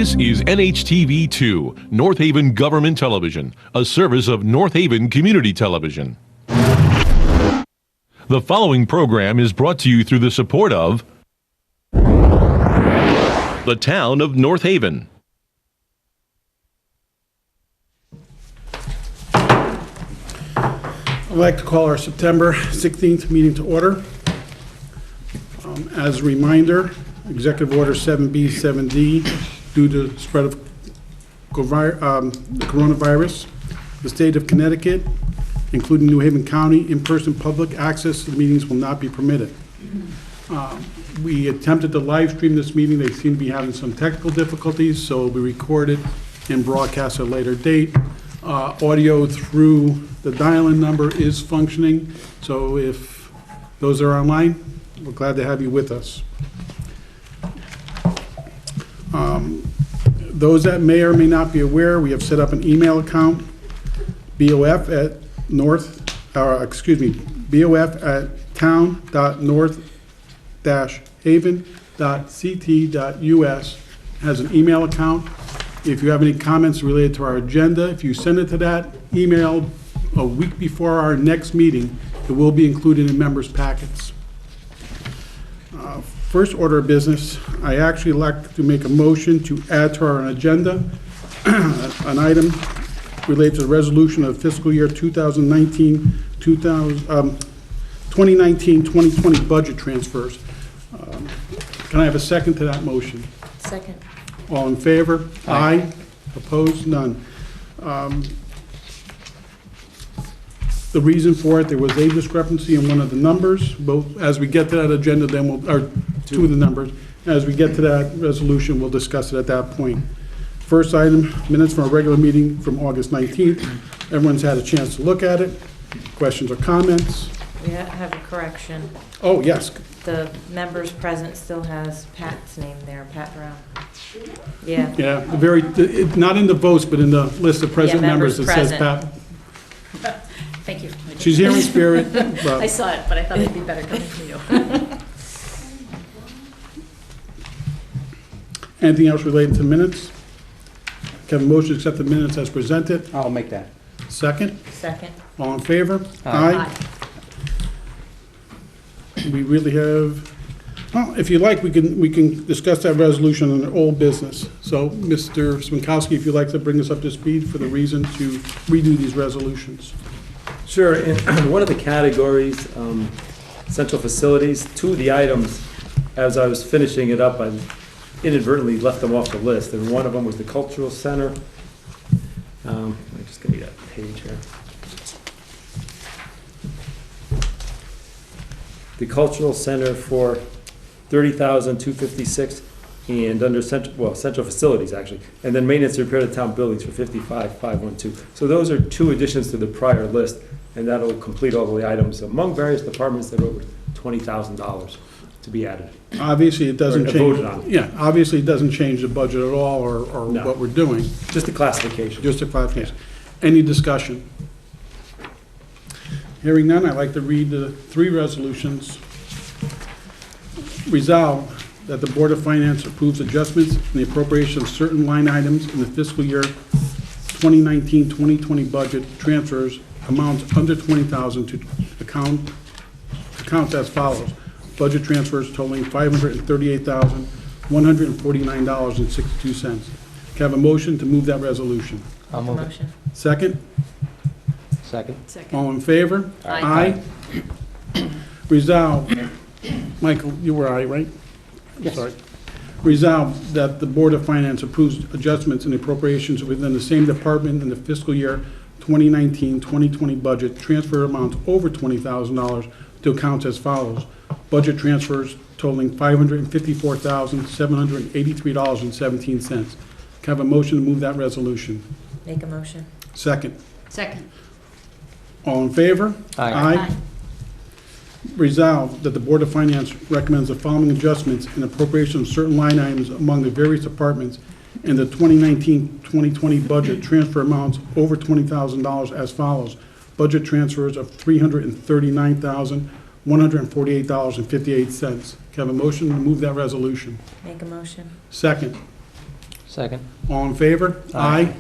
This is NHTV2, North Haven Government Television, a service of North Haven Community Television. The following program is brought to you through the support of the Town of North Haven. I'd like to call our September 16th meeting to order. As a reminder, Executive Order 7B, 7D, due to the spread of the coronavirus, the state of Connecticut, including New Haven County, in-person public access to the meetings will not be permitted. We attempted to live stream this meeting. They seem to be having some technical difficulties, so it will be recorded and broadcast at a later date. Audio through the dial-in number is functioning, so if those are online, we're glad to have you with us. Those that may or may not be aware, we have set up an email account, BOF at town.north-haven.ct.us has an email account. If you have any comments related to our agenda, if you send it to that email a week before our next meeting, it will be included in members' packets. First order of business, I actually like to make a motion to add to our agenda an item related to the resolution of fiscal year 2019-2020 budget transfers. Can I have a second to that motion? Second. All in favor? Aye. Opposed? None. The reason for it, there was a discrepancy in one of the numbers. Both, as we get to that agenda, then or two of the numbers. As we get to that resolution, we'll discuss it at that point. First item, minutes from our regular meeting from August 19th. Everyone's had a chance to look at it. Questions or comments? We have a correction. Oh, yes. The members present still has Pat's name there, Pat Brown. Yeah. Yeah, not in the votes, but in the list of present members, it says Pat. Thank you. She's here in spirit. I saw it, but I thought it'd be better coming from you. Anything else related to minutes? Can I have a motion to accept the minutes as presented? I'll make that. Second? Second. All in favor? Aye. We really have, well, if you like, we can discuss that resolution on old business. So, Mr. Sminkowski, if you'd like to bring us up to speed for the reason to redo these resolutions. Sure. In one of the categories, central facilities, two of the items, as I was finishing it up, I inadvertently left them off the list, and one of them was the cultural center. I'm just going to get that page here. The cultural center for $30,256, and under central facilities actually, and then maintenance and repair of town buildings for $55,512. So those are two additions to the prior list, and that'll complete all the items among various departments that are over $20,000 to be added. Obviously, it doesn't Or change. voted on. Yeah, obviously, it doesn't change the budget at all or No. what we're doing. Just a classification. Just a clarification. Any discussion? Hearing none, I'd like to read the three resolutions. Resolved that the Board of Finance approves adjustments in the appropriation of certain line items in the fiscal year 2019-2020 budget transfers amounts under $20,000 to accounts as follows. Budget transfers totaling $538,149.62. Can I have a motion to move that resolution? I'll move it. Motion. Second? Second. Second. All in favor? Aye. Resolved, Michael, you were aye, right? Yes. Sorry. Resolved that the Board of Finance approves adjustments in appropriations within the same department in the fiscal year 2019-2020 budget transfer amounts over $20,000 to accounts as follows. Budget transfers totaling $554,783.17. Can I have a motion to move that resolution? Make a motion. Second. Second. All in favor? Aye. Resolved that the Board of Finance recommends the following adjustments in appropriation of certain line items among the various departments in the 2019-2020 budget transfer amounts over $20,000 as follows. Budget transfers of $339,148.58. Can I have a motion to move that resolution? Make a motion. Second. Second. All in favor? Aye.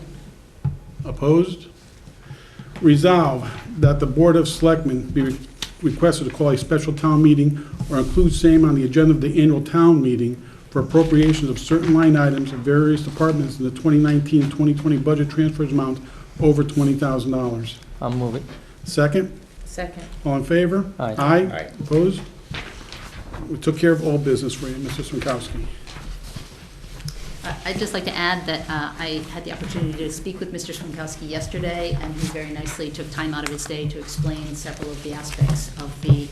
Opposed? Resolve that the Board of Selectmen be requested to call a special town meeting or include same on the agenda of the annual town meeting for appropriations of certain line items of various departments in the 2019 and 2020 budget transfers amount over $20,000. I'll move it. Second? Second. All in favor? Aye. Aye. Opposed? We took care of all business for you, Mr. Swankowski. I'd just like to add that I had the opportunity to speak with Mr. Swankowski yesterday, and he very nicely took time out of his day to explain several of the aspects of the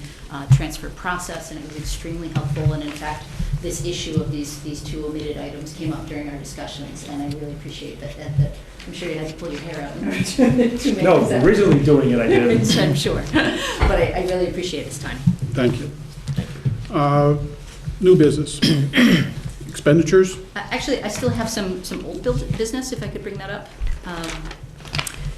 transfer process, and it was extremely helpful. And in fact, this issue of these two omitted items came up during our discussions, and I really appreciate that. I'm sure you had to pull your hair out in order to make No, this originally doing it, I did. I'm sure, but I really appreciate his time. Thank you. New business. Expenditures? Actually, I still have some old business, if I could bring that up.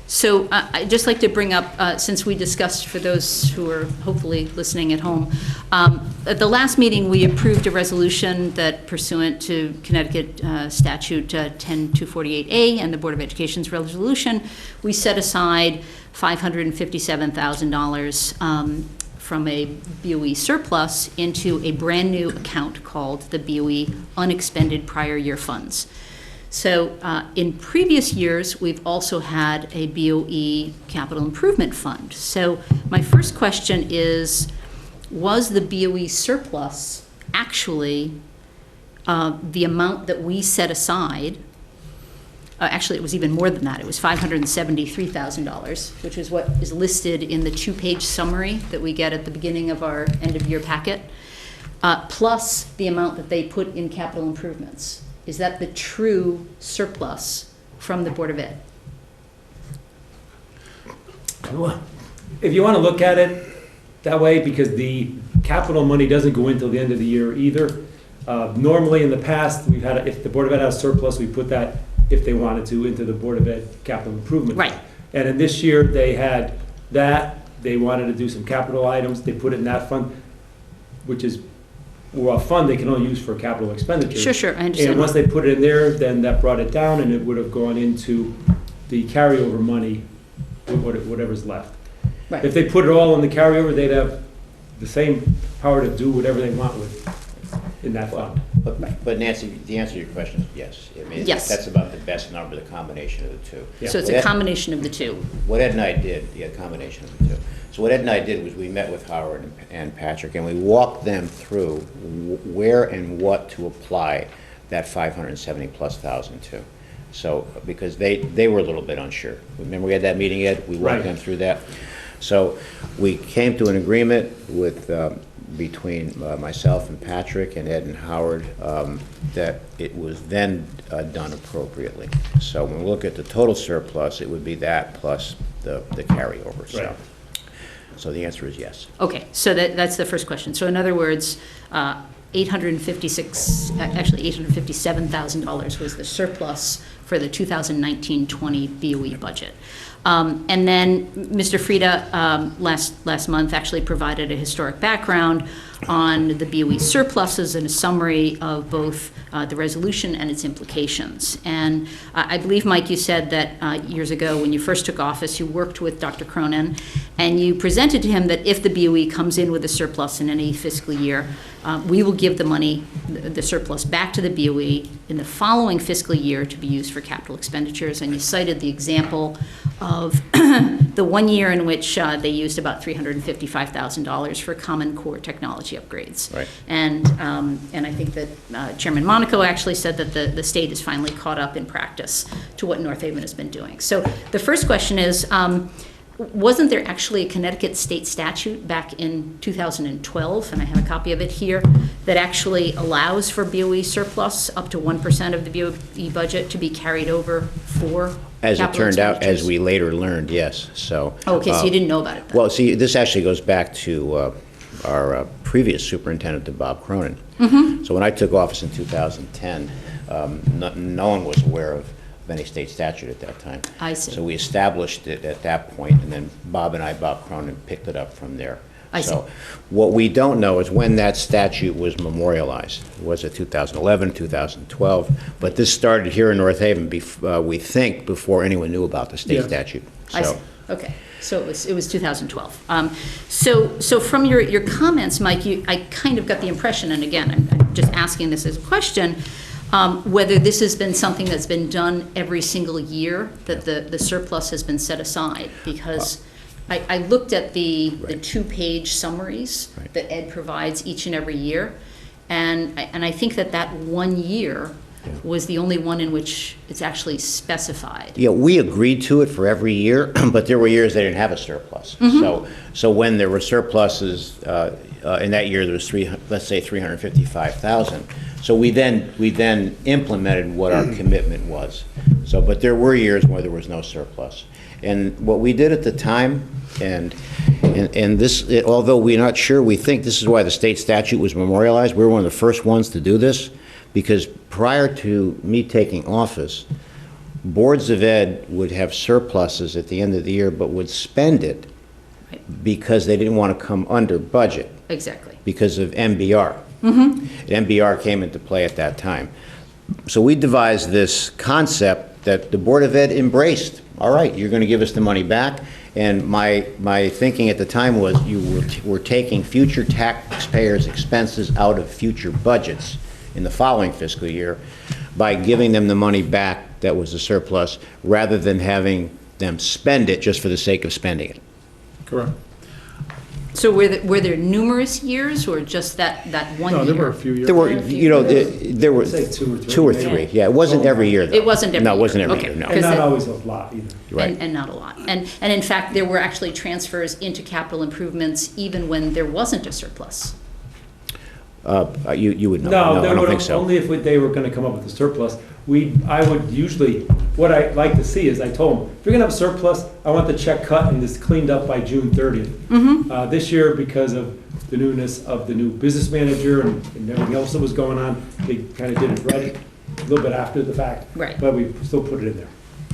So I'd just like to bring up, since we discussed, for those who are hopefully listening at home, at the last meeting, we approved a resolution that pursuant to Connecticut Statute 10248A and the Board of Education's resolution, we set aside $557,000 from a BOE surplus into a brand-new account called the BOE Unexpended Prior Year Funds. So in previous years, we've also had a BOE Capital Improvement Fund. So my first question is, was the BOE surplus actually the amount that we set aside? Actually, it was even more than that. It was $573,000, which is what is listed in the two-page summary that we get at the beginning of our end-of-year packet, plus the amount that they put in capital improvements. Is that the true surplus from the Board of Ed? If you want to look at it that way, because the capital money doesn't go in till the end of the year either. Normally, in the past, we've had, if the Board of Ed has surplus, we put that, if they wanted to, into the Board of Ed capital improvement. Right. And in this year, they had that, they wanted to do some capital items, they put it in that fund, which is, well, a fund they can only use for capital expenditures. Sure, I understand. And once they put it in there, then that brought it down, and it would have gone into the carryover money, whatever's left. Right. If they put it all in the carryover, they'd have the same power to do whatever they want with, in that fund. But Nancy, the answer to your question is yes. I mean, Yes. That's about the best number, the combination of the two. Yeah. So it's a combination of the two. What Ed and I did, yeah, combination of the two. So what Ed and I did was we met with Howard and Patrick, and we walked them through where and what to apply that 570+ thousand to. So, because they were a little bit unsure. Remember we had that meeting, Ed? We walked Right. them through that. So we came to an agreement with, between myself and Patrick and Ed and Howard, that it was then done appropriately. So when we look at the total surplus, it would be that plus the carryover. So. Right. So the answer is yes. Okay, so that's the first question. So in other words, $857,000 was the surplus for the 2019-20 BOE budget. And then Mr. Frieda last month actually provided a historic background on the BOE surpluses and a summary of both the resolution and its implications. And I believe, Mike, you said that years ago when you first took office, you worked with Dr. Cronin, and you presented to him that if the BOE comes in with a surplus in any fiscal year, we will give the money, the surplus, back to the BOE in the following fiscal year to be used for capital expenditures. And you cited the example of the 1 year in which they used about $355,000 for Common Core technology upgrades. Right. And I think that Chairman Monaco actually said that the state is finally caught up in practice to what North Haven has been doing. So the first question is, wasn't there actually a Connecticut state statute back in 2012, and I have a copy of it here, that actually allows for BOE surplus up to 1% of the BOE budget to be carried over for As it capital turned out, as expenditures? we later learned, yes, so. Okay, so you didn't know about it then? Well, see, this actually goes back to our previous superintendent, Bob Cronin. Mm-hmm. So when I took office in 2010, no one was aware of any state statute at that time. I see. So we established it at that point, and then Bob Cronin picked it up from there. I see. So what we don't know is when that statute was memorialized. Was it 2011, 2012? But this started here in North Haven, we think, before anyone knew about the state Yeah. statute. I So- see, okay. So it was 2012. So from your comments, Mike, I kind of got the impression, and again, I'm just asking this as a question, whether this has been something that's been done every single year, that the surplus has been set aside, because I looked at the two-page summaries Right. that Ed provides each and every year, and I think that one year was the only one in which it's actually specified. Yeah, we agreed to it for every year, but there were years they didn't have a surplus. So when there were surpluses, in that year, there was let's say 355,000. So we then implemented what our commitment was. So, but there were years where there was no surplus. And what we did at the time, and this, although we're not sure, we think this is why the state statute was memorialized. We were one of the first ones to do this, because prior to me taking office, boards of ed would have surpluses at the end of the year, but would spend it Right. because they didn't want to come under budget Exactly. because of MBR. MBR came into play at that time. So we devised this concept that the Board of Ed embraced. All right, you're going to give us the money back. And my thinking at the time was you were taking future taxpayers' expenses out of future budgets in the following fiscal year by giving them the money back that was a surplus, rather than having them spend it just for the sake of spending it. Correct. So were there numerous years, or just that one year? No, there were a few years. There were, there were Say 2 or 3. two or three. Yeah, it wasn't every year, though. It wasn't every No, it year. wasn't every Okay. year, no. And not Because always a lot either. Right. And not a lot. And in fact, there were actually transfers into capital improvements even when there wasn't a surplus. You would know. No, No, they I don't would, think so. only if they were gonna come up with a surplus. I would usually, what I like to see is, I told them, if you're gonna have a surplus, I want the check cut and this cleaned up by June 30th. This year, because of the newness of the new business manager and everything else that was going on, they kind of did it right, a little bit after the fact. Right. But we still put it in there.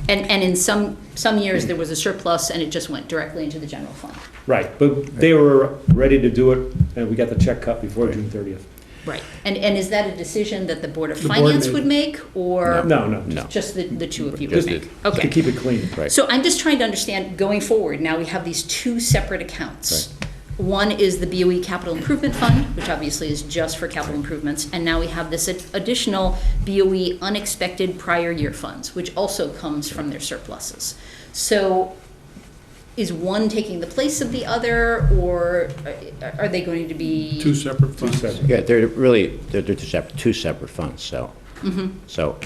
And in some years, there was a surplus and it just went directly into the general fund. Right, but they were ready to do it, and we got the check cut before June 30th. Right. And is that a decision that the Board of The board Finance made. would make, or No, no, No. just the two of you Just would the- make? to Okay. keep it clean. Right. So I'm just trying to understand, going forward, now we have these two separate accounts. One is the BOE Capital Improvement Fund, which obviously is just for capital improvements, and now we have this additional BOE Unexpected Prior Year Funds, which also comes from their surpluses. So is one taking the place of the other, or are they going to be? Two separate funds. separate. Yeah, they're two separate funds, so. Mm-hmm. So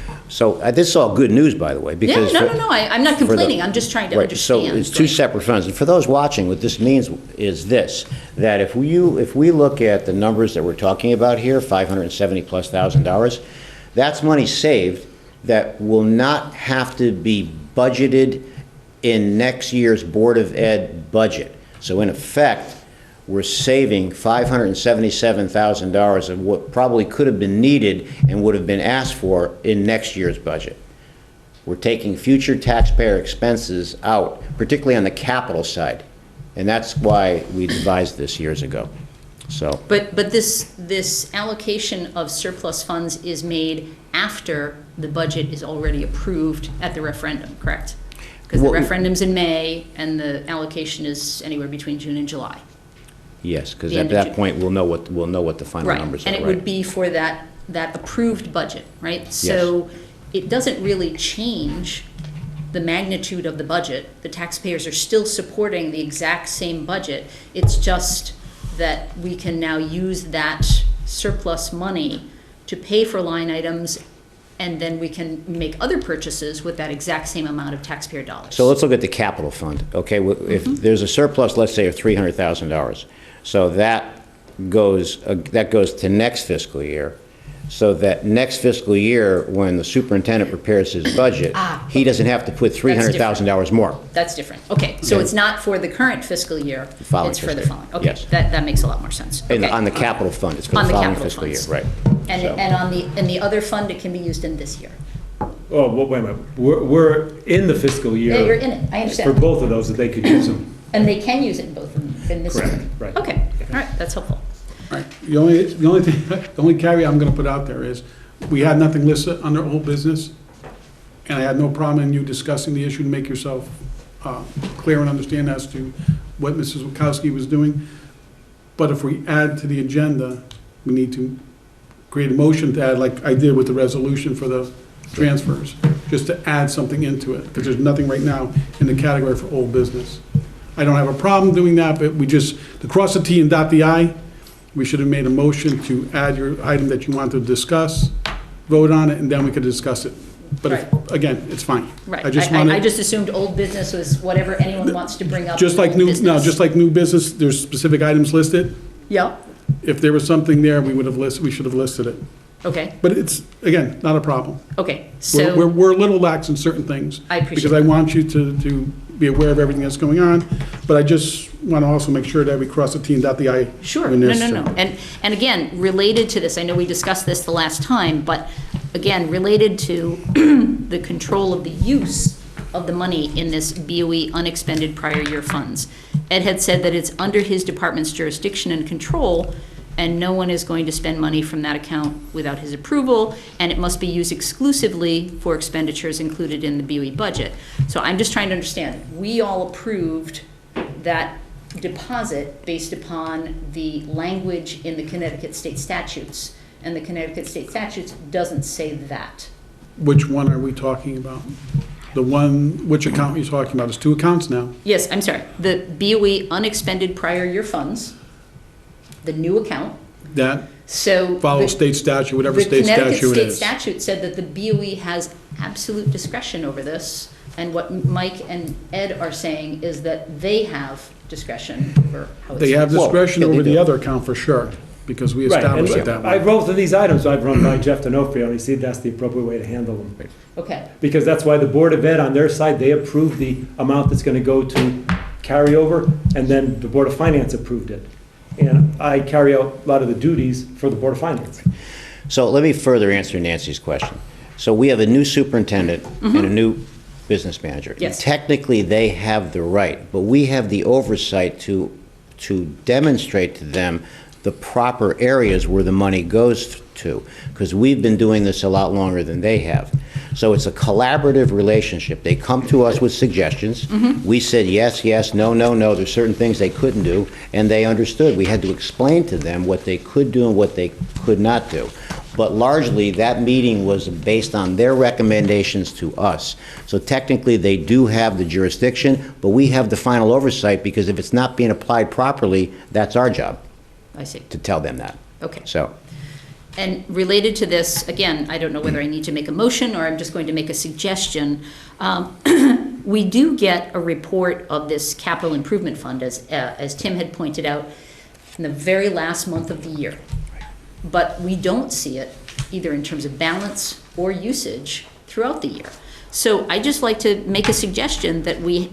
this is all good news, by the way, Yeah, because. no, I'm not for the- complaining, I'm just trying to Right, understand. so it's two separate funds. And for those watching, what this means is this, that if we look at the numbers that we're talking about here, $570,000+, that's money saved that will not have to be budgeted in next year's Board of Ed budget. So in effect, we're saving $577,000 of what probably could have been needed and would have been asked for in next year's budget. We're taking future taxpayer expenses out, particularly on the capital side. And that's why we devised this years ago. So, But this allocation of surplus funds is made after the budget is already approved at the referendum, correct? Because the Well- referendum's in May, and the allocation is anywhere between June and July. yes, because The at end of that June. point, we'll know what the final Right, numbers are, and right? it would be for that approved budget, right? So it doesn't really change the magnitude of the budget. The taxpayers are still supporting the exact same budget. It's just that we can now use that surplus money to pay for line items, and then we can make other purchases with that exact same amount of taxpayer dollars. So let's look at the capital fund, okay? If there's a surplus, let's say, of $300,000, so that goes to next fiscal year, so that next fiscal year, when the superintendent prepares his budget, he doesn't have to put $300,000 more. That's different. Okay, so it's not for the current fiscal year, following it's for the fiscal following. year, Okay, yes. that makes a lot more sense. And Okay. on the capital fund, it's for On the the following capital fiscal year, funds. right? And So- on the other fund, it can be used in this year. Oh, well, wait a minute, we're in the fiscal year. Yeah, you're in it, I For understand. both of those, that they could use them. And they can use it in both of them, in this year. Correct, right. Okay, All right, that's helpful. All right, the only thing, the only caveat I'm gonna put out there is, we had nothing listed under old business, and I had no problem in you discussing the issue to make yourself clear and understand as to what Mrs. Wachowski was doing. But if we add to the agenda, we need to create a motion to add, like I did with the resolution for the transfers, just to add something into it, because there's nothing right now in the category for old business. I don't have a problem doing that, but we just, to cross the T and dot the I, we should have made a motion to add your item that you want to discuss, vote on it, and then we could discuss it. But if, again, it's fine. Right. I just I wanted, just assumed old business was whatever anyone wants to bring up. just in like old new, no, business. just like new business, there's specific items listed. Yeah, If there was something there, we would have listed, we should have listed it. okay, But it's, again, not a problem. okay, We're, so, we're a little lax in certain things. I appreciate Because I want you to be aware of everything that's going on, but I just want to also make sure that we cross the T and dot the I. sure, when no, necessary. no, no. And again, related to this, I know we discussed this the last time, but again, related to the control of the use of the money in this BOE unexpended prior year funds. Ed had said that it's under his department's jurisdiction and control, and no one is going to spend money from that account without his approval, and it must be used exclusively for expenditures included in the BOE budget. So I'm just trying to understand, we all approved that deposit based upon the language in the Connecticut state statutes, and the Connecticut state statutes doesn't say that. Which one are we talking about? The one, which account are you talking about? There's two accounts now. Yes, I'm sorry, the BOE unexpended prior year funds, the new account, That so. follows the- state statute, whatever state statute it The Connecticut is. state statute said that the BOE has absolute discretion over this, and what Mike and Ed are saying is that they have discretion over how it's. They have Well, discretion yeah, they over the do. other account for sure, because we Right, established it and that I way. both of these items I've run by Jeff D'Onofrio, and he said that's the appropriate way to handle them. Okay, Because that's why the Board of Ed on their side, they approved the amount that's gonna go to carryover, and then the Board of Finance approved it. And I carry out a lot of the duties for the Board of Finance. So let me further answer Nancy's question. So we have a new superintendent and a new business manager. Yes. Technically, they have the right, but we have the oversight to demonstrate to them the proper areas where the money goes to, because we've been doing this a lot longer than they have. So it's a collaborative relationship. They come to us with suggestions. We said yes, yes, no, no, no. There's certain things they couldn't do, and they understood. We had to explain to them what they could do and what they could not do. But largely, that meeting was based on their recommendations to us. So technically, they do have the jurisdiction, but we have the final oversight, because if it's not being applied properly, that's our job, I see, to tell them that. okay. So, And related to this, again, I don't know whether I need to make a motion or I'm just going to make a suggestion. We do get a report of this capital improvement fund, as Tim had pointed out, in the very last month of the year. But we don't see it either in terms of balance or usage throughout the year. So I'd just like to make a suggestion that we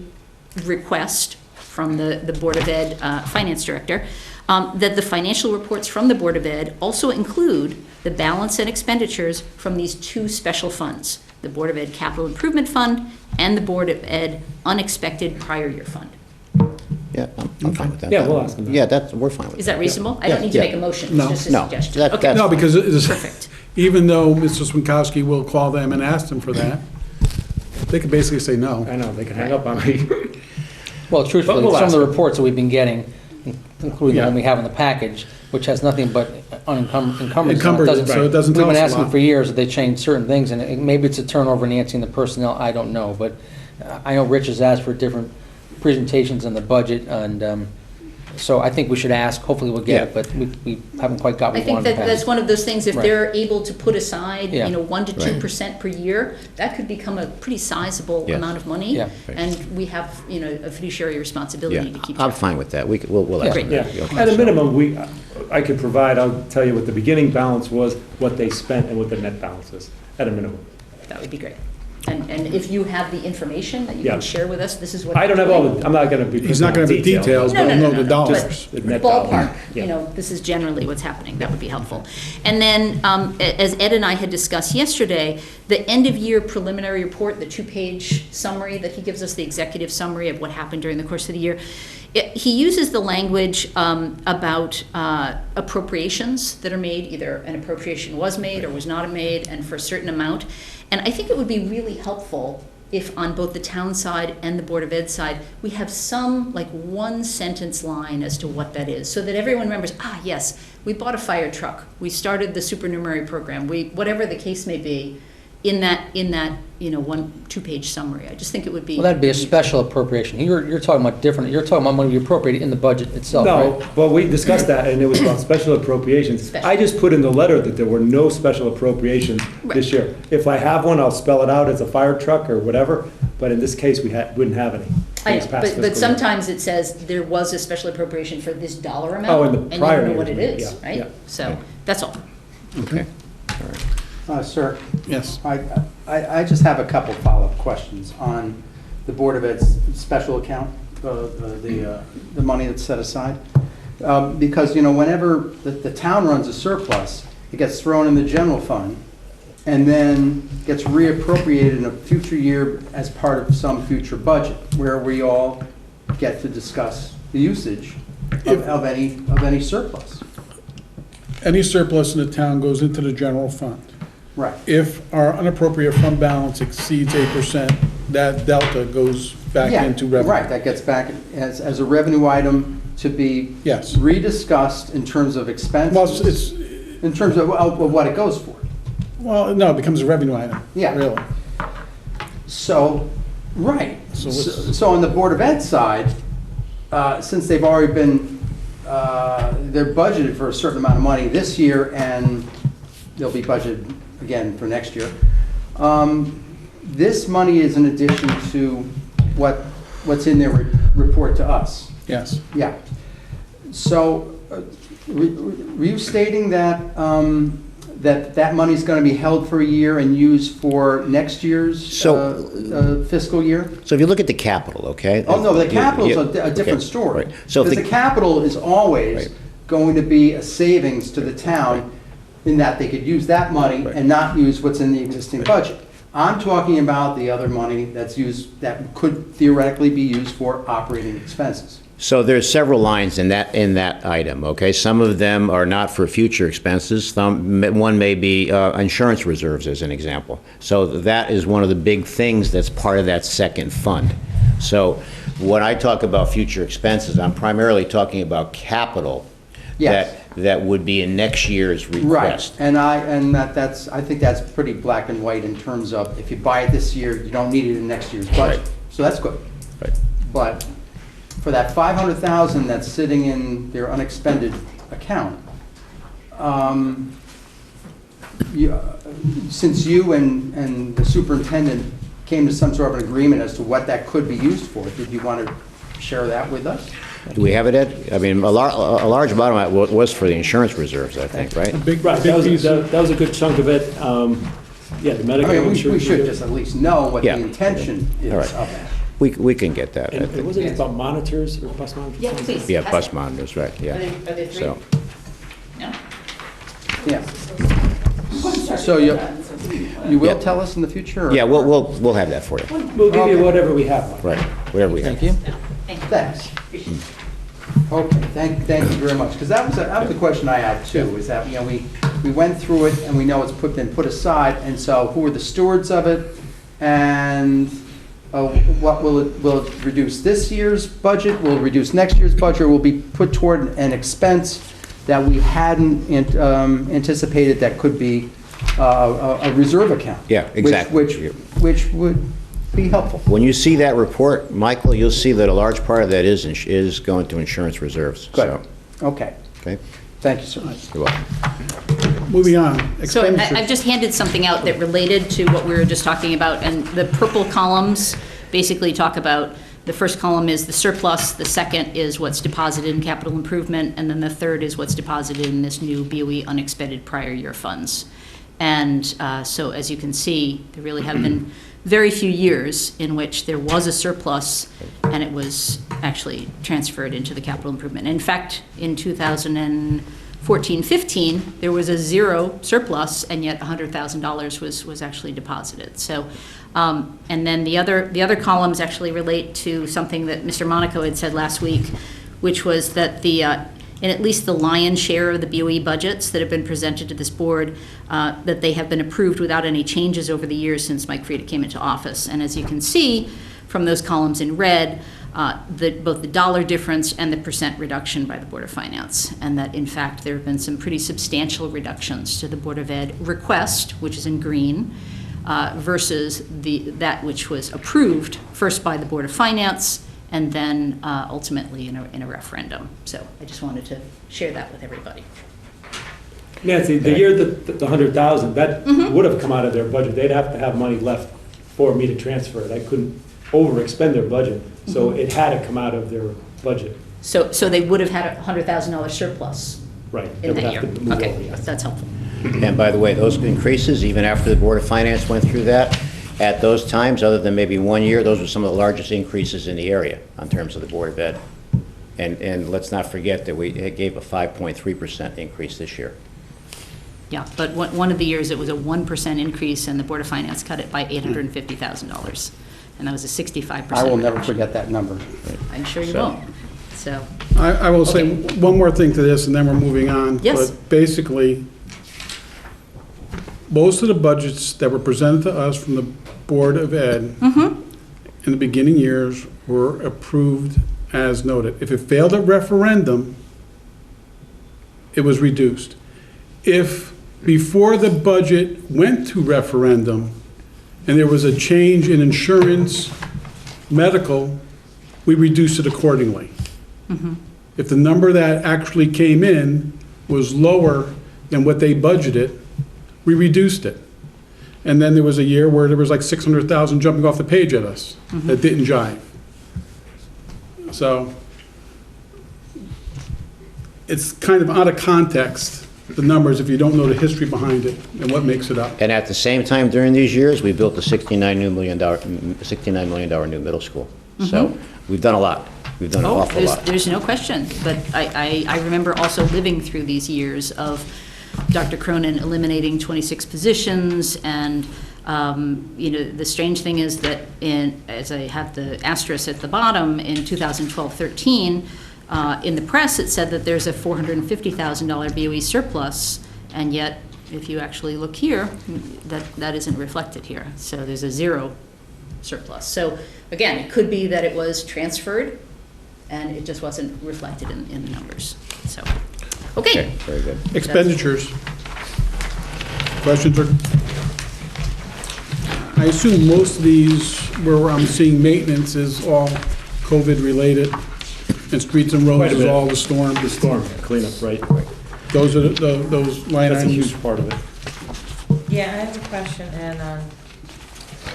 request from the Board of Ed Finance Director, that the financial reports from the Board of Ed also include the balance and expenditures from these two special funds, the Board of Ed Capital Improvement Fund and the Board of Ed Unexpected Prior Year Fund. yeah, I'm fine with that. Yeah, we'll ask them that. Yeah, we're fine with that. Is that reasonable? I don't need to Yeah. make a motion, No. it's just a No, suggestion. that- Okay, that's- No, because it is, perfect. even though Mr. Swinkowski will call them and ask them for that, they could basically say no. I know, they can hang up on me. Well, truthfully, But we'll some of ask the them. reports that we've been getting, including the Yeah. one we have in the package, which has nothing but encumbrances. Encumbered, so it doesn't tell We've us been a asking lot. for years that they change certain things, and maybe it's a turnover in Nancy and the personnel, I don't know. But I know Rich has asked for different presentations on the budget, and so I think we should ask, hopefully we'll get it, Yeah. but we haven't quite got I what we think wanted in that the that's past. one of those things, if Right. they're able to put aside, Yeah. 1 to 2% per year, that could become a pretty sizable Yes. amount of money. Yeah. Right. And we have, a fiduciary Yeah, responsibility to keep I'm track. fine with that. We'll ask Great. them Yeah, that. at a minimum, I could provide, I'll tell you what the beginning balance was, what they spent, and what the net balance is, at a minimum. That would be great. And if you have the information that you Yeah. can share with us, this is what. I don't have all the, I'm not gonna be. He's not gonna have the detail. details, No, but no, we'll no, know the no, dollars. Just the But net dollar. ballpark, Yeah. this is generally what's happening, that would be helpful. And then, as Ed and I had discussed yesterday, the end-of-year preliminary report, the 2-page summary that he gives us, the executive summary of what happened during the course of the year, He uses the language about appropriations that are made, either an appropriation was made or was not made, and for a certain amount. And I think it would be really helpful if on both the town side and the Board of Ed side, we have some, like, one sentence line as to what that is, so that everyone remembers, yes, we bought a fire truck, we started the supernumerary program, whatever the case may be, in that, 1-2-page summary. I just think it would be. Well, that'd be a special appropriation. You're talking about different, you're talking about money we appropriated in the budget itself, No, right? but we discussed that, and it was about special appropriations. Special. I just put in the letter that there were no special appropriations this year. If I have one, I'll spell it out as a fire truck or whatever, but in this case, we wouldn't have any. I This know, past but fiscal year. sometimes it says there was a special appropriation for this dollar amount. Oh, in the and you prior don't know what it years, is, yeah, right? yeah. So, that's all. Okay. Sir, Yes. I just have a couple follow-up questions on the Board of Ed's special account, the money that's set aside. Because, whenever the town runs a surplus, it gets thrown in the general fund and then gets reappropriated in a future year as part of some future budget, where we all get to discuss the usage of any surplus. Any surplus in the town goes into the general fund. Right. If our unappropriated fund balance exceeds 8%, that delta goes back Yeah, into revenue. Right, that gets back as a revenue item to be Yes. rediscussed in terms of Well, expenses, in terms of what it goes for. no, it becomes a revenue item. Yeah. Really. So, right. So what's- So on the Board of Ed side, since they've already been, they're budgeted for a certain amount of money this year, and they'll be budgeted again for next year, this money is in addition to what's in their report to us. Yes. Yeah. So, were you stating that, that money's gonna be held for a year and used for next year's fiscal year? So if you look at the capital, okay? Oh, no, the You- capital's yeah, a different okay, story. right. So if Because the capital is always Right. going to be a savings to the town in that they could use that money Right. and not use what's in the existing budget. I'm talking about the other money that's used, that could theoretically be used for operating expenses. So there's several lines in that item, okay? Some of them are not for future expenses. One may be insurance reserves, as an example. So that is one of the big things that's part of that second fund. So when I talk about future expenses, I'm primarily talking about capital Yes. that would be in next year's Right, request. and I think that's pretty black and white in terms of, if you buy it this year, you don't need it in next year's budget. Right. So that's good. Right. But for that 500,000 that's sitting in their unexpended account, since you and the superintendent came to some sort of an agreement as to what that could be used for, did you want to share that with us? Do we have it, Ed? I mean, a large amount of it was for the insurance reserves, I think, right? Big, Right, big that piece. was a good chunk of it. Yeah, the I medical mean, we insurance. should just at least know what the Yeah. intention is All of right. that. We can get that, I And think. was it about monitors or bus monitors? Yeah, please. Yeah, bus monitors, right, yeah. Are there three? So, No? Yeah. So you will tell us in the future? or- yeah, we'll have that for you. We'll give you Okay. whatever we have. Mike. Right, whatever we have. Thank you. Thanks. Okay, thank you very much, because that was a question I had too, is that, we went through it and we know it's been put aside, and so who are the stewards of it? And what will it reduce this year's budget, will it reduce next year's budget, or will be put toward an expense that we hadn't anticipated that could be a reserve account? Yeah, exactly. Which would be helpful. When you see that report, Michael, you'll see that a large part of that is going to insurance reserves. Good, So, okay, okay, thank you so much. you're welcome. Moving on. So I've Expenditures. just handed something out that related to what we were just talking about, and the purple columns basically talk about, the first column is the surplus, the second is what's deposited in capital improvement, and then the third is what's deposited in this new BOE unexpended prior year funds. And so as you can see, there really have been very few years in which there was a surplus and it was actually transferred into the capital improvement. In fact, in 2014-15, there was a zero surplus, and yet $100,000 was actually deposited. So And then the other columns actually relate to something that Mr. Monaco had said last week, which was that in at least the lion's share of the BOE budgets that have been presented to this board, that they have been approved without any changes over the years since Mike Frieda came into office. And as you can see from those columns in red, both the dollar difference and the percent reduction by the Board of Finance, and that in fact there have been some pretty substantial reductions to the Board of Ed request, which is in green, versus that which was approved first by the Board of Finance and then ultimately in a referendum. So I just wanted to share that with everybody. Nancy, the year that the 100,000, that would have come out of their budget. They'd have to have money left for me to transfer it. I couldn't overexpend their budget, so it had to come out of their budget. So they would have had a $100,000 surplus Right. They in would that have year? to move over, Okay, yes. that's helpful. And by the way, those increases, even after the Board of Finance went through that, at those times, other than maybe 1 year, those were some of the largest increases in the area in terms of the Board of Ed. And let's not forget that we gave a 5.3% increase this year. Yeah, but one of the years it was a 1% increase and the Board of Finance cut it by $850,000. And that was a 65% I will never reduction. forget that number. I'm sure you So- won't. So, I will say Okay. one more thing to this, and then we're moving on. Yes. But basically, most of the budgets that were presented to us from the Board of Ed in the beginning years were approved as noted. If it failed at referendum, it was reduced. If before the budget went to referendum, and there was a change in insurance, medical, we reduced it accordingly. If the number that actually came in was lower than what they budgeted, we reduced it. And then there was a year where there was like 600,000 jumping off the page at us that didn't jive. So it's kind of out of context, the numbers, if you don't know the history behind it and what makes it up. And at the same time, during these years, we built a $69 million new middle school. So we've done a lot. We've done an awful lot. there's no question. But I remember also living through these years of Dr. Cronin eliminating 26 positions, and the strange thing is that as I have the asterisk at the bottom, in 2012-13, in the press it said that there's a $450,000 BOE surplus, and yet if you actually look here, that isn't reflected here. So there's a zero surplus. So again, it could be that it was transferred and it just wasn't reflected in the numbers. So, okay. Very good. Expenditures. Questions or? I assume most of these where I'm seeing maintenance is all COVID-related, and streets and Quite roads a is bit. all the storm. The storm cleanup, right? Those are those line That's a items. huge part of it. Yeah, I have a question, and on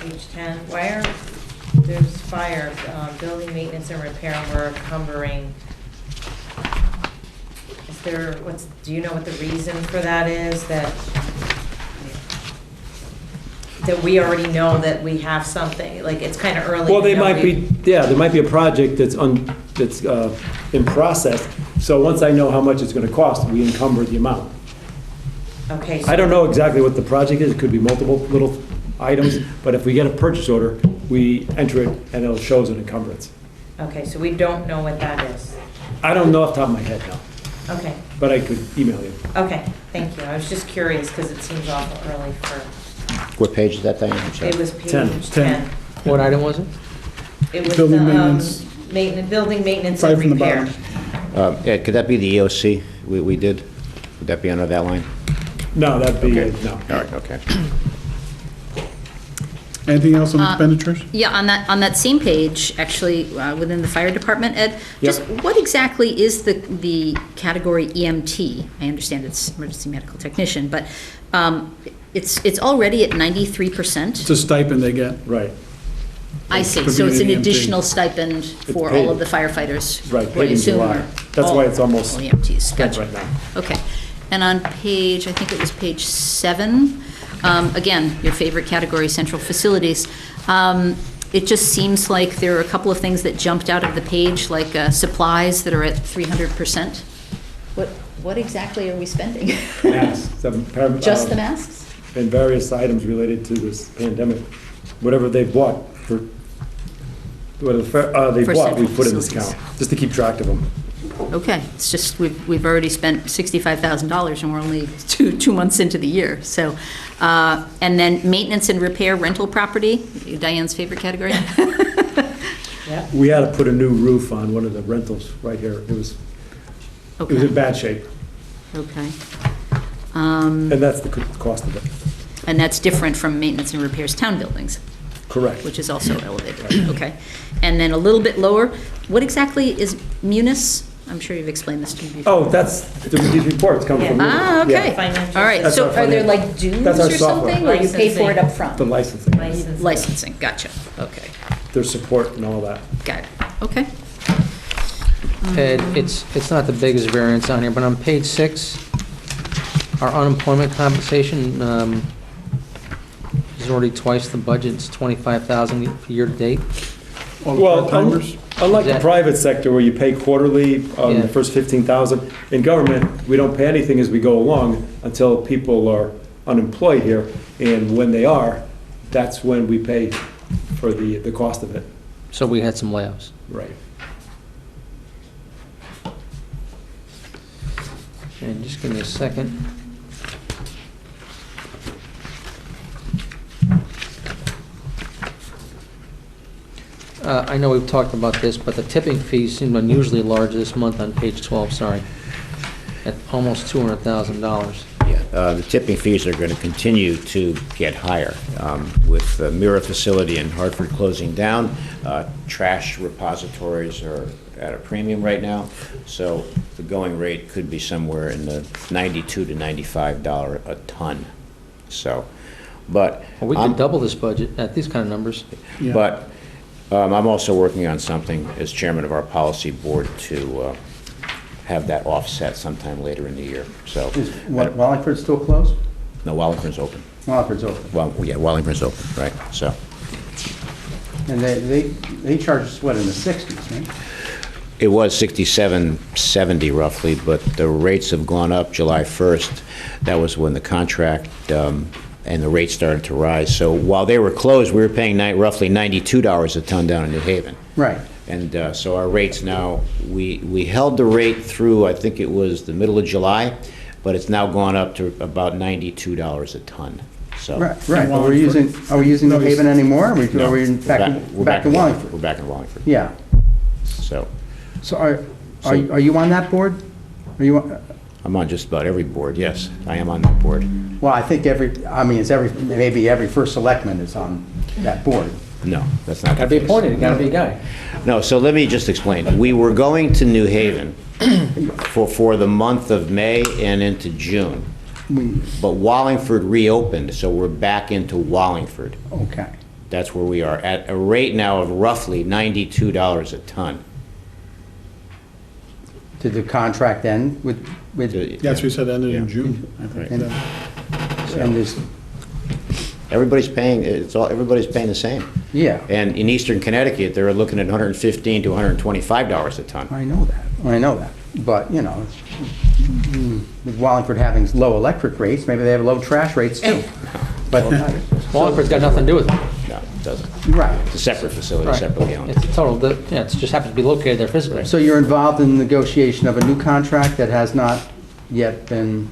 page 10, why are, there's fire, building maintenance and repair work cumbering. Is there, do you know what the reason for that is, that we already know that we have something, like, it's kind of early? Well, to they know might be, there might be a project that's in process. So once I know how much it's going to cost, we encumber the amount. Okay, I don't know exactly what the project is. It could be multiple little items, but if we get a purchase order, we enter it and it shows an encumbrance. okay, so we don't know what that is. I don't know off the top of my head now, Okay, but I could email you. okay, thank you. I was just curious, because it seems awful early for, What page is that, Diane? I'm sorry. it was page 10. 10. What item was it? It was Building the, maintenance. building maintenance Five and from the repair. bottom. Ed, could that be the EOC we did? Would that be under that line? No, that'd be, Okay. no. All right, okay. Anything else on expenditures? Yeah, on that same page, actually, within the fire department, Ed, just what exactly is the category EMT? I understand it's emergency medical technician, but it's already at 93%. It's a stipend they get. Right, I see, For so it's an being an EMT. additional stipend for paid. all of the firefighters. Right, who I paid in assume July. are That's all- why it's almost all EMTs, spent gotcha. right now. Okay, and on page, I think it was page 7, again, your favorite category, central facilities. It just seems like there are a couple of things that jumped out of the page, like supplies that are at 300%. What exactly are we spending? Masks, Just the masks? and various items related to this pandemic. whatever they bought for, whatever they For bought, we central put in this facilities. account, just to keep track of them. Okay, it's just, we've already spent $65,000 and we're only two months into the year, so. And then maintenance and repair rental property, Diane's favorite category? Yep. We had to put a new roof on one of the rentals right here. It was in Okay, bad shape, okay. and that's the cost of it. And that's different from maintenance and repairs town buildings, Correct. which is also elevated, okay. And then a little bit lower, what exactly is Munis? I'm sure you've explained this to me before. Oh, that's, these reports come from. Ah, Yeah, okay, Financial all right, That's so our are there finance- like dues that's our or software. something, or you pay for it up The front? licensing, License. Licensing, gotcha, okay, their support and all that. got it, okay. Ed, it's not the biggest variance on here, but on page 6, our unemployment compensation is already twice the budget, it's 25,000 year-to-date. All the Well, part-timers? unlike the Exactly. private sector where you pay quarterly on Yeah. the first 15,000, in government, we don't pay anything as we go along until people are unemployed here. And when they are, that's when we pay for the cost of it. So we had some layoffs. Right. And just give me a second. I know we've talked about this, but the tipping fees seem unusually large this month on page 12, sorry, at almost $200,000. Yeah, the tipping fees are going to continue to get higher. With the Mira facility in Hartford closing down, trash repositories are at a premium right now, so the going rate could be somewhere in the $92 to $95 a ton. So, but Well, we I'm- could double this budget at these kind of numbers. Yeah. But I'm also working on something as chairman of our policy board to have that offset sometime later in the year. So, Is Wallingford still closed? no, Wallingford's open. Wallingford's open. Well, yeah, Wallingford's open, right, so. And they charge us, what, in the 60s, right? It was 67.70 roughly, but the rates have gone up July 1st. That was when the contract and the rates started to rise. So while they were closed, we were paying roughly $92 a ton down in New Haven. Right. And so our rates now, we held the rate through, I think it was the middle of July, but it's now gone up to about $92 a ton, so. Right, right. And Are we using No, New Haven anymore? Are we No, in we're back to Wallingford? We're back in Wallingford, Yeah. so. So are you on that board? Are you, I'm on just about every board, yes, I am on that board. well, I think maybe every first selectman is on that board. No, that's not the Gotta be case. appointed, gotta be a guy. No, so let me just explain. We were going to New Haven for the month of May and into June, but Wallingford reopened, so we're back into Wallingford. Okay. That's where we are, at a rate now of roughly $92 a ton. Did the contract end with, Yes, we said ended in Yeah. June, I think. Right. yeah. and this, Everybody's paying, everybody's paying the same. yeah, And in eastern Connecticut, they're looking at $115 to $125 a ton. I know that. But, you know, with Wallingford having low electric rates, maybe they have low trash rates too. But, Wallingford's got nothing to do with it. No, it doesn't. right. It's a separate facility, Right. separately owned. It's a total, yeah, it just happens to be located there physically. So you're involved in negotiation of a new contract that has not yet been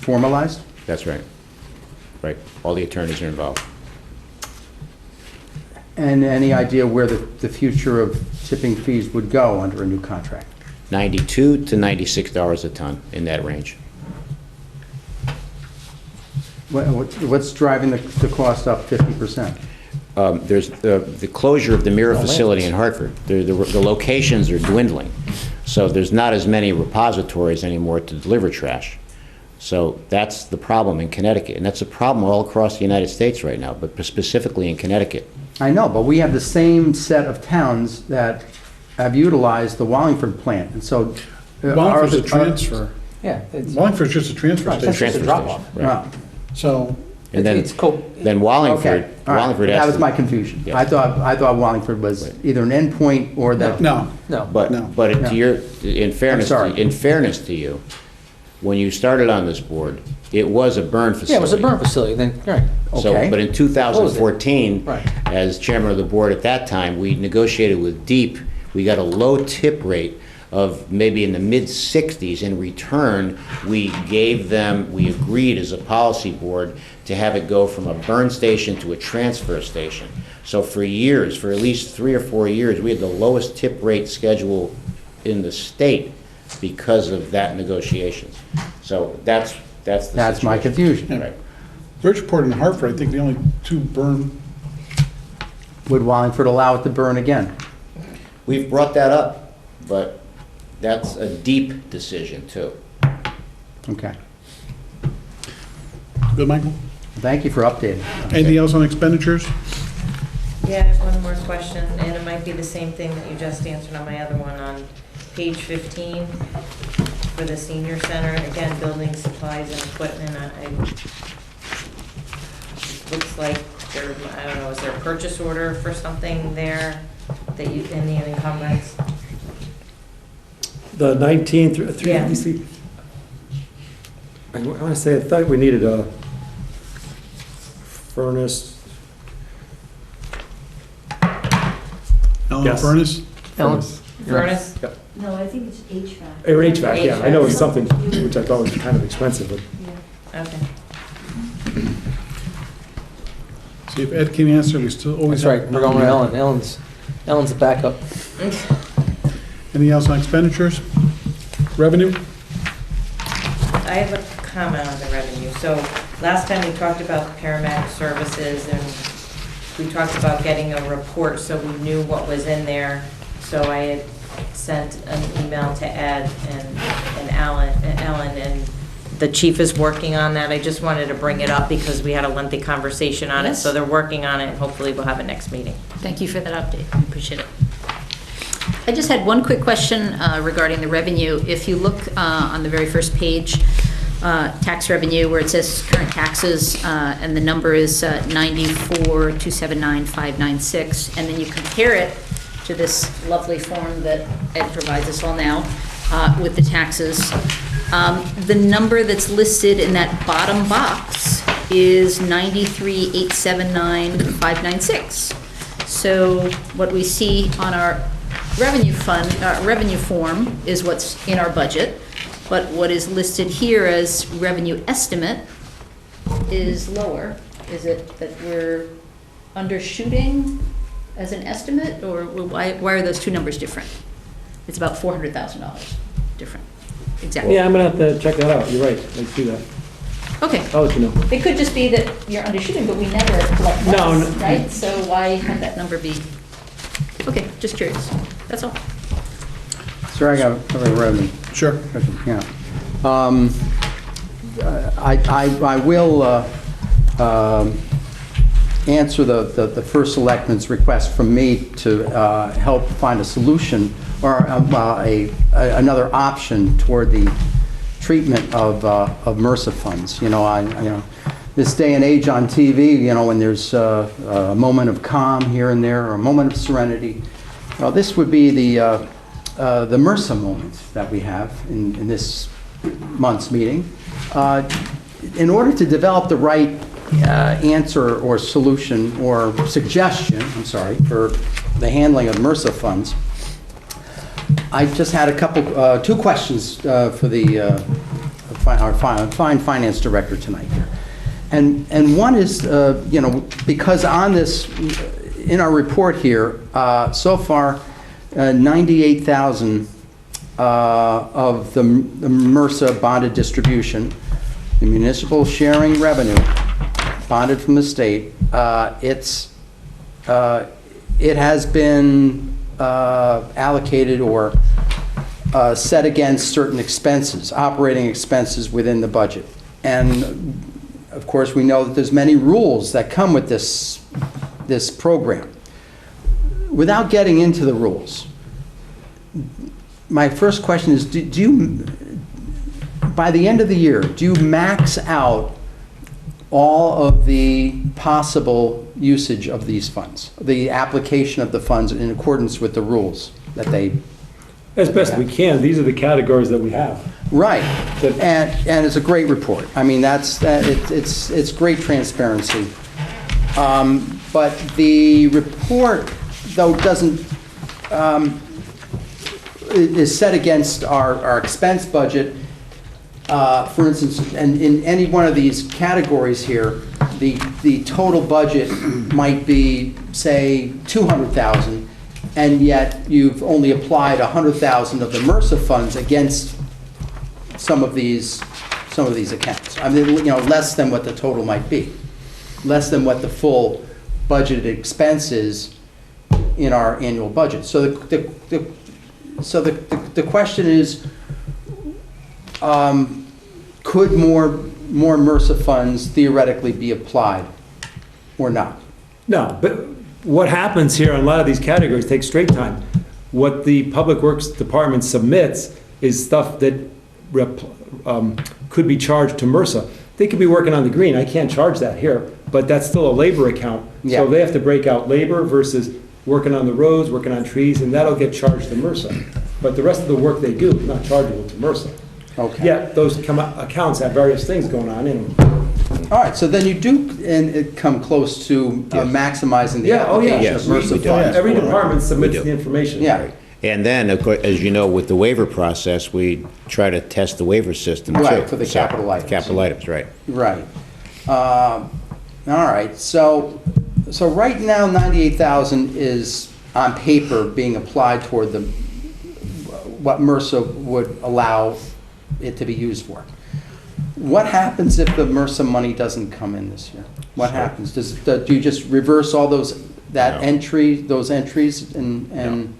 formalized? That's right. Right. All the attorneys are involved. And any idea where the future of tipping fees would go under a new contract? $92 to $96 a ton, in that range. What's driving the cost up 50%? There's the closure of the Mira facility in Hartford. The locations are dwindling, so there's not as many repositories anymore to deliver trash. So that's the problem in Connecticut, and that's a problem all across the United States right now, but specifically in Connecticut. I know, but we have the same set of towns that have utilized the Wallingford plant, and so. Wallingford's a ours- transfer. Yeah. it's- Wallingford's just a transfer Right, that's station. just a Transfer drop-off. station, right. Wow. So, And then, It's then Wallingford, Okay, all right. Wallingford That has was to- my confusion. Yeah. I thought Wallingford was Right. either an endpoint or that. no, No. But, No. but No. to your, in fairness, sorry. in fairness to you, when you started on this board, It was a burn facility. Yeah, it was a burn facility, then, right. So, Okay. but in 2014, Right. as chairman of the board at that time, we negotiated with DEEP. We got a low tip rate of maybe in the mid-60s. In return, we agreed as a policy board to have it go from a burn station to a transfer station. So for years, for at least 3 or 4 years, we had the lowest tip rate schedule in the state because of that negotiations. So that's the situation. That's my confusion. Right. Bridgeport and Hartford, I think the only two burn, Would Wallingford allow it to burn again? We've brought that up, but that's a deep decision, too. Okay. good, Michael? Thank you for updating. Anything else on expenditures? Yeah, I have one more question, and it might be the same thing that you just answered on my other one on page 15 for the senior center. Again, building supplies and equipment. Looks like there, I don't know, is there a purchase order for something there that you, in the encumbrance? The 19 through Yeah. 350, I want to say, I thought we needed a furnace. Ellen Yes. Furnace? Ellen? Furnace? No, I think it's HVAC. Or HVAC, yeah, I know it's something which I thought was kind of expensive, but Okay. See, if Ed can answer, we still always That's have. right, we're going with Ellen. Ellen's the backup. Anything else on expenditures? Revenue? I have a comment on the revenue. So last time we talked about paramedic services and we talked about getting a report so we knew what was in there. So I had sent an email to Ed and Ellen, and the chief is working on that. I just wanted to bring it up because we had a lengthy conversation on it. Yes. So they're working on it and hopefully we'll have it next meeting. Thank you for that update. I appreciate it. I just had one quick question regarding the revenue. If you look on the very first page, tax revenue, where it says current taxes, and the number is 94,279,596, and then you compare it to this lovely form that Ed provides us all now with the taxes, the number that's listed in that bottom box is 93,879,596. So what we see on our revenue form is what's in our budget, but what is listed here as revenue estimate is lower. Is it that we're undershooting as an estimate, or why are those two numbers different? It's about $400,000 different, exactly. yeah, I'm gonna have to check that out, you're right, let's do that. Okay, I'll let you know. it could just be that you're undershooting, but we never collect No, less, no. right? So why have that number be, okay, just curious, that's all. Sir, I got a revenue. Sure. Yeah. I will answer the first selectman's request from me to help find a solution or another option toward the treatment of MRSA funds. You know, this day and age on TV, you know, when there's a moment of calm here and there or a moment of serenity, well, this would be the MRSA moment that we have in this month's meeting. In order to develop the right answer or solution or suggestion, I'm sorry, for the handling of MRSA funds, I just had two questions for our fine finance director tonight here. And one is, you know, because on this, in our report here, so far, 98,000 of the MRSA bonded distribution, the municipal sharing revenue bonded from the state, it has been allocated or set against certain expenses, operating expenses within the budget. And of course, we know that there's many rules that come with this program. Without getting into the rules, my first question is, do you, by the end of the year, do you max out all of the possible usage of these funds, the application of the funds in accordance with the rules that they As best we can, these are the categories that we have. Right, That- and it's a great report. I mean, it's great transparency. But the report, though, doesn't, is set against our expense budget. For instance, and in any one of these categories here, the total budget might be, say, 200,000, and yet you've only applied 100,000 of the MRSA funds against some of these accounts. I mean, you know, less than what the total might be, less than what the full budgeted expense is in our annual budget. So the question is, could more MRSA funds theoretically be applied or not? No, but what happens here on a lot of these categories takes straight time. What the Public Works Department submits is stuff that could be charged to MRSA. They could be working on the green, I can't charge that here, but that's still a labor account. Yeah. So they have to break out labor versus working on the roads, working on trees, and that'll get charged to MRSA. But the rest of the work they do is not chargeable to MRSA. Okay. Yet those accounts have various things going on in them. All right, so then you do come close to maximizing the Yeah, oh, yeah. application of Yes, we MRSA do. funds. Every department submits We do. the information. Yeah. And then, of course, as you know, with the waiver process, we try to test the waiver system too. Right, for the So, capital items. Capital items, right. Right. All right, so right now, 98,000 is on paper being applied toward what MRSA would allow it to be used for. What happens if the MRSA money doesn't come in this year? What happens? Do you just reverse all those entries and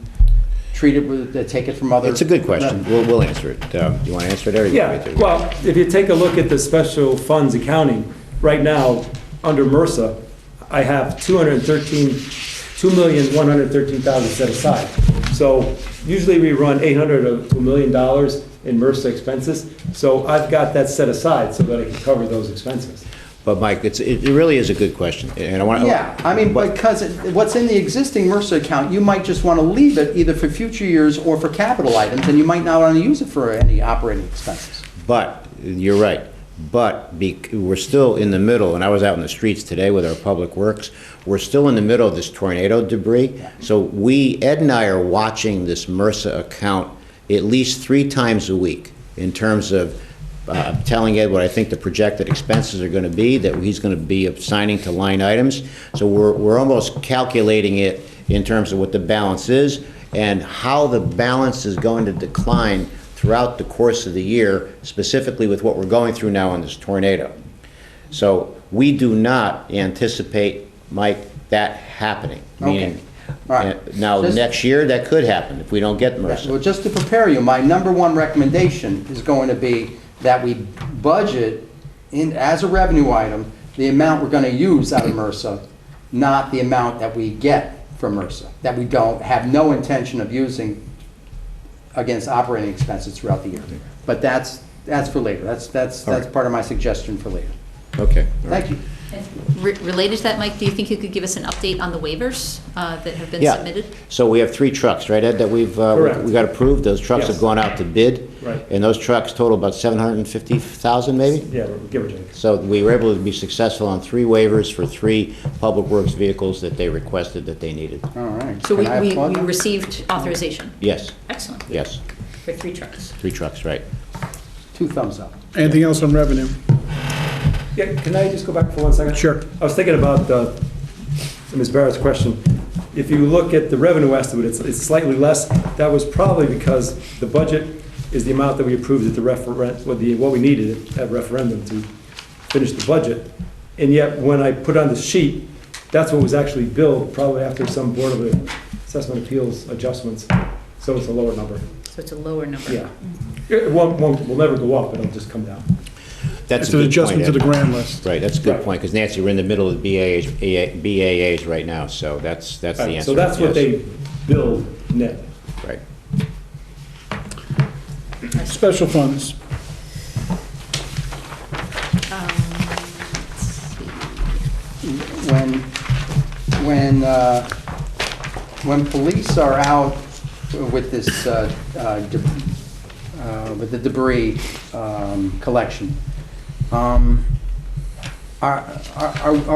treat it with, take it from other? It's a good question. We'll answer it. You want to answer it, or you want me Yeah, to? well, if you take a look at the special funds accounting, right now, under MRSA, I have $2,113,000 set aside. So usually we run $800 to $1 million in MRSA expenses, so I've got that set aside so that I can cover those expenses. But Mike, it really is a good question, and I want. Yeah, I mean, because what's in the existing MRSA account, you might just want to leave it either for future years or for capital items, and you might not want to use it for any operating expenses. But, you're right, but we're still in the middle, and I was out in the streets today with our Public Works, we're still in the middle of this tornado debris, so Ed and I are watching this MRSA account at least 3 times a week in terms of telling Ed what I think the projected expenses are going to be, that he's going to be assigning to line items. So we're almost calculating it in terms of what the balance is and how the balance is going to decline throughout the course of the year, specifically with what we're going through now in this tornado. So we do not anticipate, Mike, that happening. Okay. Meaning, All right. now, Just- next year, that could happen if we don't get MRSA. Well, just to prepare you, my number one recommendation is going to be that we budget as a revenue item, the amount we're going to use out of MRSA, not the amount that we get from MRSA, that we have no intention of using against operating expenses throughout the year. But that's for later. That's All right. part of my suggestion for later. Okay. all right. Thank you. Related to that, Mike, do you think you could give us an update on the waivers that have been Yeah. submitted? So we have 3 trucks, right, Ed, that we Correct. got approved? Those trucks have Yes. gone out to bid? Right. And those trucks total about 750,000 maybe? Yeah, give or take. So we were able to be successful on 3 waivers for 3 Public Works vehicles that they requested that they needed. All right. So Can I we applaud them? received authorization. Yes, Excellent. yes, For 3 trucks. 3 trucks, right. 2 thumbs up. Anything else on revenue? Yeah, can I just go back for 1 second? Sure. I was thinking about Ms. Barrett's question. If you look at the revenue estimate, it's slightly less. That was probably because the budget is the amount that we approved at the what we needed at referendum to finish the budget. And yet, when I put on the sheet, that's what was actually billed, probably after some Board of Assessment Appeals adjustments. So it's a lower number. So it's a lower number. Yeah. It won't never go up, it'll just come down. That's It's a an good adjustment to point, the Ed. grand list. Right, that's a good Right. point, because Nancy, we're in the middle of the BAAs right now, so that's the Right, answer. so that's what yes. they billed net. Right. Special funds. When police are out with this, with the debris collection. Are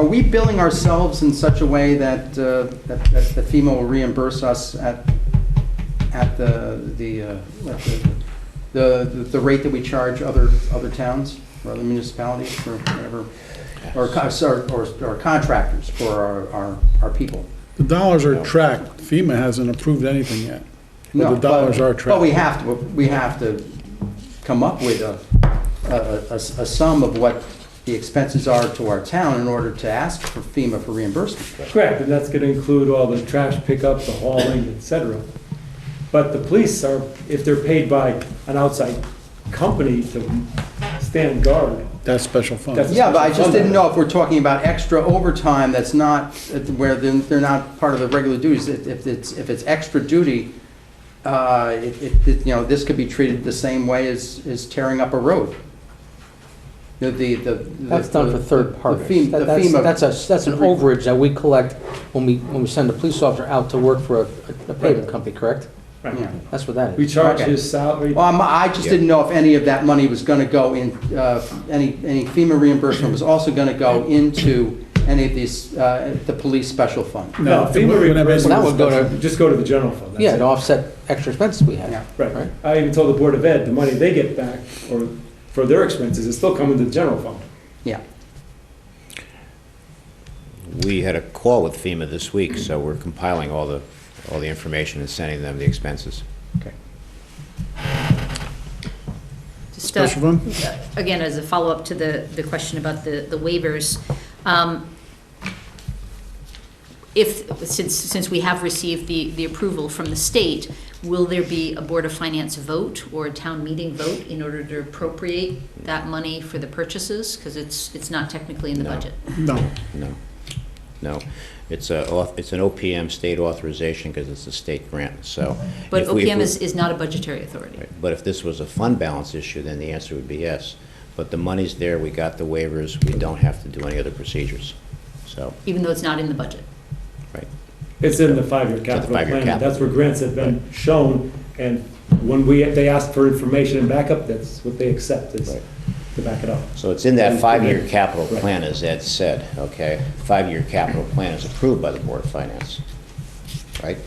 we billing ourselves in such a way that that FEMA will reimburse us at the rate that we charge other towns or other municipalities for whatever, or contractors for our people? The dollars are tracked. FEMA hasn't approved anything yet. But the dollars are tracked. But we have to come up with a sum of what the expenses are to our town in order to ask for FEMA for reimbursement. Correct, and that's gonna include all the trash pickup, the hauling, et cetera. But the police are, if they're paid by an outside company to stand guard, That's special funds. That's- Yeah, but I just didn't know if we're talking about extra overtime that's not, where they're not part of the regular duties. If it's extra duty, this could be treated the same way as tearing up a road. That's done for third parties. The FEMA. That's an overage that we collect when we send a police officer out to work for a paving company, correct? right? Yeah. That's what that We is. charge Okay. his salary. Well, I just didn't know if any of that money was going to go in, any FEMA reimbursement was also going to go into any of these, the police special fund. No, FEMA whenever reimbursement That would go to- would just go to the general fund. that's Yeah, it. to offset extra expenses we Yeah. have. Right. Right. I even told the Board of Ed, the money they get back, or for their expenses, is still coming to the general fund. Yeah. We had a call with FEMA this week, so we're compiling all the information and sending them the expenses. Okay. Just, Special fund? again, as a follow-up to the question about the waivers, since we have received the approval from the state, will there be a Board of Finance vote or a town meeting vote in order to appropriate that money for the purchases? Because it's not technically in the No. budget. No. No. It's an OPM state authorization because it's a state grant, so. But if we- OPM is not a budgetary authority. Right. But if this was a fund balance issue, then the answer would be yes. But the money's there, we got the waivers, we don't have to do any other procedures, so, Even though it's not in the budget. right. It's in the five-year capital five-year plan. capital. That's where grants have been shown, and when they ask for information and backup, that's what they accept, is Right. to back it up. So it's in that And- five-year capital Right. plan, as Ed said, okay? Five-year capital plan is approved by the Board of Finance, right?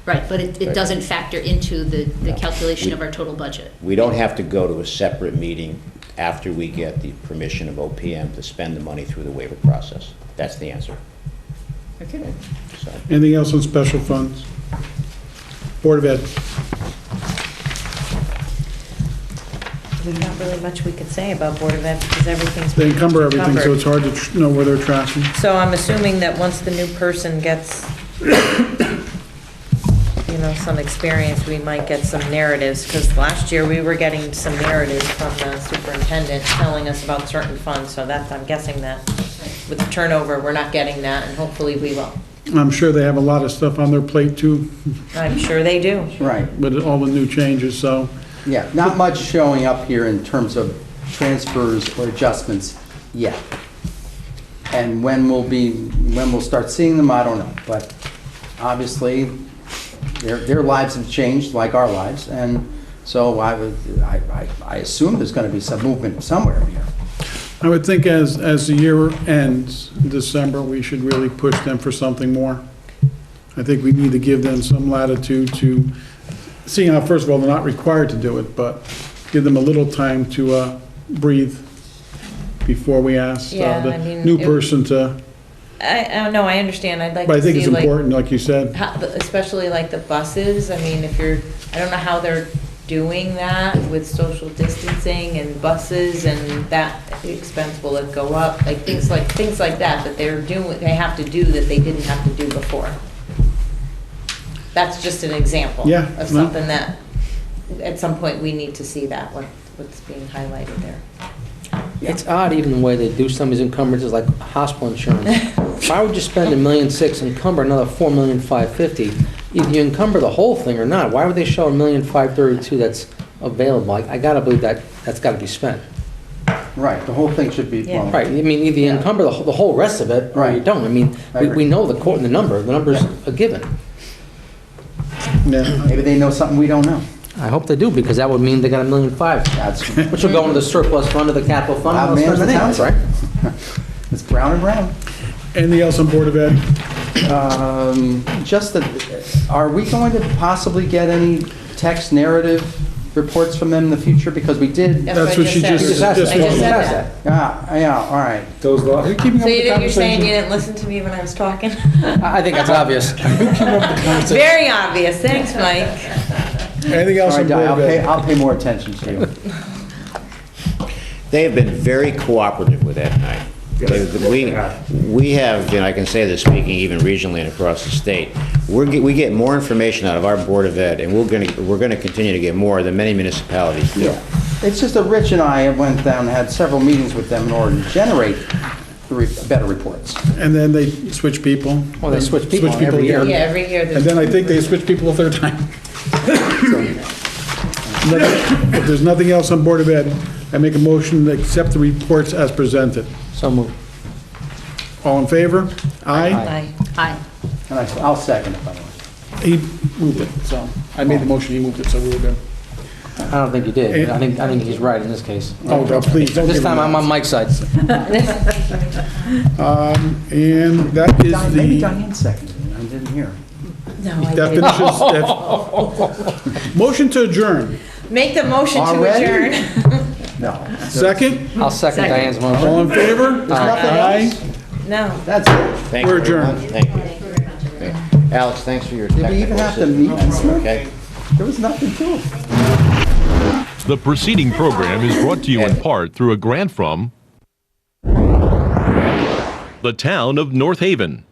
Right, but it Right. doesn't factor into the No. calculation We- of our total budget. We don't have to go to a separate meeting after we get the permission of OPM to spend the money through the waiver process. That's the answer. Okay. So, Anything else on special funds? Board of Ed. There's not really much we could say about Board of Ed because everything's They encumber everything, so encumbered. it's hard to know where they're tracking. So I'm assuming that once the new person gets, some experience, we might get some narratives, because last year we were getting some narratives from the superintendent telling us about certain funds, so that's, I'm guessing that with the turnover, we're not getting that, and hopefully we will. I'm sure they have a lot of stuff on their plate too, I'm sure they do. Right. with all the new changes, so. Yeah, not much showing up here in terms of transfers or adjustments yet. And when we'll start seeing them, I don't know. But obviously, their lives have changed like our lives. And so I assume there's going to be some movement somewhere here. I would think as the year ends in December, we should really push them for something more. I think we need to give them some latitude to, seeing how, first of all, they're not required to do it, but give them a little time to breathe before we ask Yeah, the I mean, new it- person to, I don't know, I understand, I'd like but I to think see it's like, important, like you said. especially like the buses, I mean, I don't know how they're doing that with social distancing and buses, and that expense will it go up, like things like that they have to do that they didn't have to do before. That's just an example. Yeah, Of no. something that, at some point, we need to see that, what's being highlighted there. It's odd even the way they do some of these encumbrances, like hospital insurance. Why would you spend $1,000,006 and encumber another $4,550,000? Either you encumber the whole thing or not. Why would they show $1,532,000 that's available? I gotta believe that's gotta be spent. Right, the whole thing should be, Yeah. well, Right, I mean, either you encumber the whole rest of it, or you Right. don't. I mean, I agree. we know the number's a given. Yeah. Maybe they know something we don't know. I hope they do, because that would mean they got $1.5 million, That's, which will go into the surplus fund of the capital fund. Loud and man they'll in the spend the town, names, right? It's Brown and Brown. Anything else on Board of Ed? Just that, are we going to possibly get any text narrative reports from them in the future? Because we did. That's what she just I just wanted. said that. Yeah, all right. Those law, Are you keeping up So with the you're saying you conversation? didn't listen to me when I was talking? I think that's obvious. Very obvious, thanks, Mike. Anything else All on right, Board of Ed? I'll pay more attention to you. They have been very cooperative with Ed and I. We have, I can say this speaking even regionally and across the state, we get more information out of our Board of Ed, and we're gonna continue to get more than many municipalities do. Yeah. It's just that Rich and I went down and had several meetings with them in order to generate better reports. And then they switch people. Well, they switch people every year. Yeah, every year And there's. then I think they switch people a third time. If there's nothing else on Board of Ed, I make a motion to accept the reports as presented. So moved. All in favor? Aye? Aye. Aye. And I'll second it, by the way. He moved it, so, I made the motion, he moved it, so we were good. I don't think you did. I think he's right in this case. Oh, no, please, don't This give him time I'm on Mike's side. And that is Maybe the, Diane seconded it, I didn't hear. No, I that didn't. finishes, motion to adjourn. Make the motion to Already? adjourn. No. Second? I'll second Diane's All motion. in favor? nothing Aye. else? No. That's it. Thank We're you, everyone. adjourned. Thank you. Alex, thanks for your Did technical we even have to assistance. meet this month? Okay. There was nothing to it. The preceding program is brought to you in part through a grant from the town of North Haven.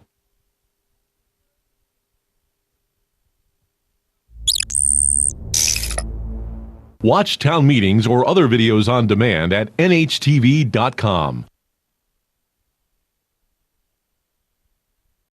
Watch town meetings or other videos on demand at nhtv.com.